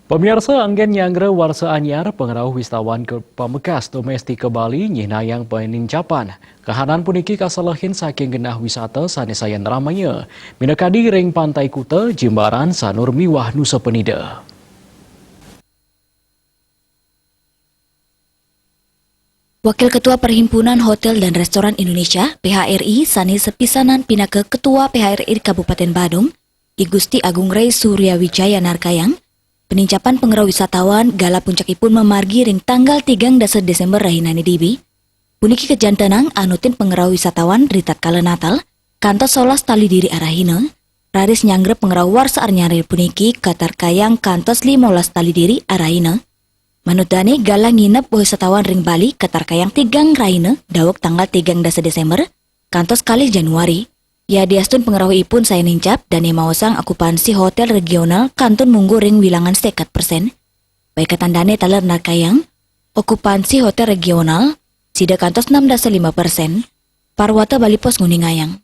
Pemirsa anggen nyangre warsa anyar pengerawah wisatawan ke Pamekasan domestik ke Bali nyinayang penincapan. Kahanan puniki kasalahin saking genah wisata sanesayan ramanya. Minakadi ring Pantai Kuta, Jimbaran, Sanur Miwah, Nusa Penida. Wakil Ketua Perhimpunan Hotel dan Restoran Indonesia (PHRI) Sani sepisanan pinake Ketua PHRI Kabupaten Badung, I Gusti Agung Rey Suryawijaya Narkayang, penincapan pengerau wisatawan gala puncakipun memargi ring tanggal 3 Desember rahinani dibi. Puniki kejantenang anutin pengerau wisatawan ritat kala Natal, kantos solas tali diri arahina, raris nyangre pengerau warsa arnyaril puniki katar kayang kantos 15 tali diri arahina. Manut dani gala nginep wisatawan ring Bali katar kayang 3 raina dawak tanggal 3 Desember, kantos kali Januari. Ya diastun pengerau ipun saya nincap dan maosang akupansi hotel regional kantun munggu ring wilangan 100%. Baik ketandane taler narkayang, okupansi hotel regional sida kantos 6,5%. Parwata Bali Pos nguningayang.